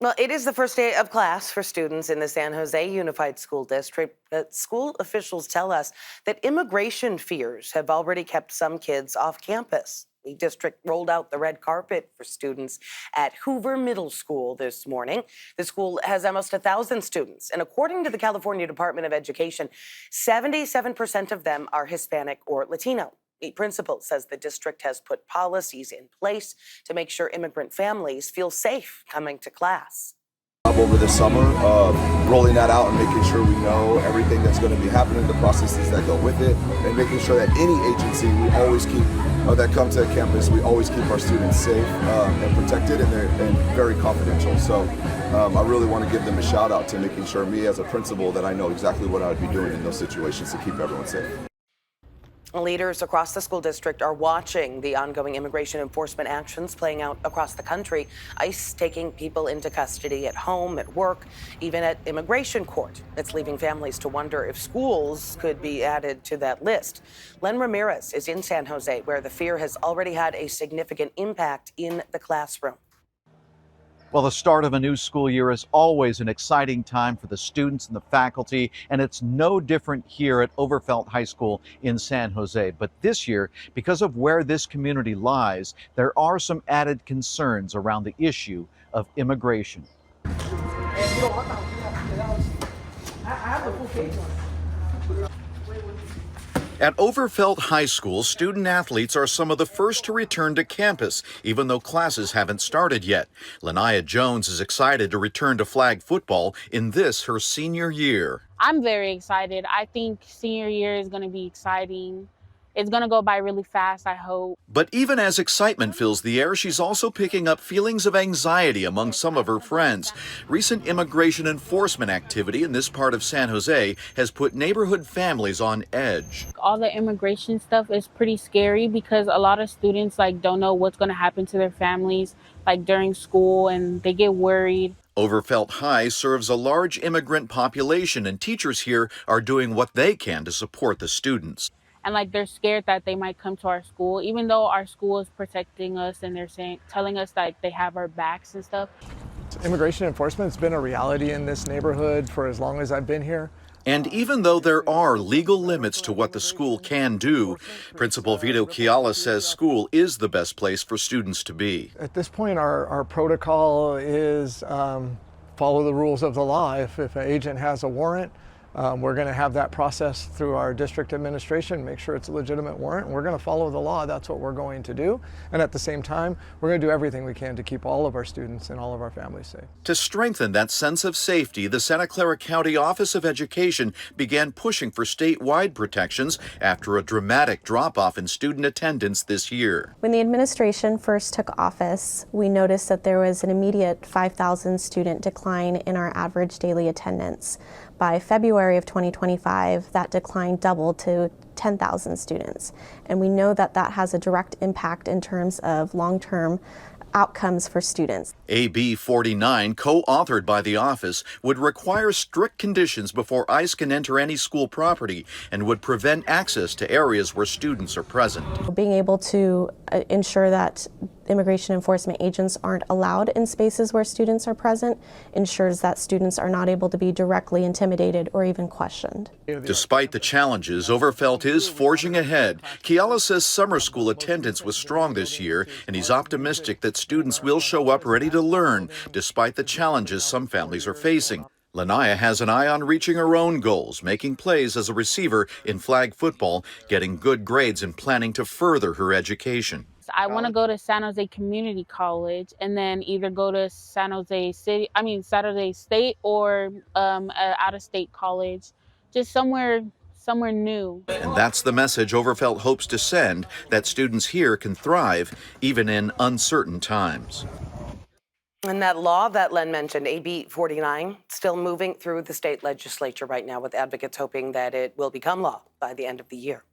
Well, it is the first day of class for students in the San Jose Unified School District. But school officials tell us that immigration fears have already kept some kids off campus. The district rolled out the red carpet for students at Hoover Middle School this morning. The school has almost 1,000 students, and according to the California Department of Education, 77% of them are Hispanic or Latino. The principal says the district has put policies in place to make sure immigrant families feel safe coming to class. Over the summer, rolling that out and making sure we know everything that's going to be happening, the processes that go with it, and making sure that any agency we always keep that comes to campus, we always keep our students safe and protected, and very confidential. So I really want to give them a shout out to making sure, me as a principal, that I know exactly what I would be doing in those situations to keep everyone safe. Leaders across the school district are watching the ongoing immigration enforcement actions playing out across the country. ICE taking people into custody at home, at work, even at immigration court. It's leaving families to wonder if schools could be added to that list. Len Ramirez is in San Jose, where the fear has already had a significant impact in the classroom. Well, the start of a new school year is always an exciting time for the students and the faculty, and it's no different here at Overfelt High School in San Jose. But this year, because of where this community lies, there are some added concerns around the issue of immigration. At Overfelt High School, student athletes are some of the first to return to campus, even though classes haven't started yet. Lanaya Jones is excited to return to flag football in this, her senior year. I'm very excited. I think senior year is going to be exciting. It's going to go by really fast, I hope. But even as excitement fills the air, she's also picking up feelings of anxiety among some of her friends. Recent immigration enforcement activity in this part of San Jose has put neighborhood families on edge. All the immigration stuff is pretty scary because a lot of students don't know what's going to happen to their families during school, and they get worried. Overfelt High serves a large immigrant population, and teachers here are doing what they can to support the students. And they're scared that they might come to our school, even though our school is protecting us and they're telling us that they have our backs and stuff. Immigration enforcement has been a reality in this neighborhood for as long as I've been here. And even though there are legal limits to what the school can do, Principal Vito Chiala says school is the best place for students to be. At this point, our protocol is follow the rules of the law. If an agent has a warrant, we're going to have that process through our district administration, make sure it's a legitimate warrant, and we're going to follow the law. That's what we're going to do. And at the same time, we're going to do everything we can to keep all of our students and all of our families safe. To strengthen that sense of safety, the Santa Clara County Office of Education began pushing for statewide protections after a dramatic drop-off in student attendance this year. When the administration first took office, we noticed that there was an immediate 5,000 student decline in our average daily attendance. By February of 2025, that decline doubled to 10,000 students. And we know that that has a direct impact in terms of long-term outcomes for students. AB 49, co-authored by the office, would require strict conditions before ICE can enter any school property and would prevent access to areas where students are present. Being able to ensure that immigration enforcement agents aren't allowed in spaces where students are present ensures that students are not able to be directly intimidated or even questioned. Despite the challenges, Overfelt is forging ahead. Chiala says summer school attendance was strong this year, and he's optimistic that students will show up ready to learn, despite the challenges some families are facing. Lanaya has an eye on reaching her own goals, making plays as a receiver in flag football, getting good grades, and planning to further her education. I want to go to San Jose Community College and then either go to San Jose State or out-of-state college, just somewhere new. And that's the message Overfelt hopes to send, that students here can thrive even in uncertain times. And that law that Len mentioned, AB 49, still moving through the state legislature right now, with advocates hoping that it will become law by the end of the year.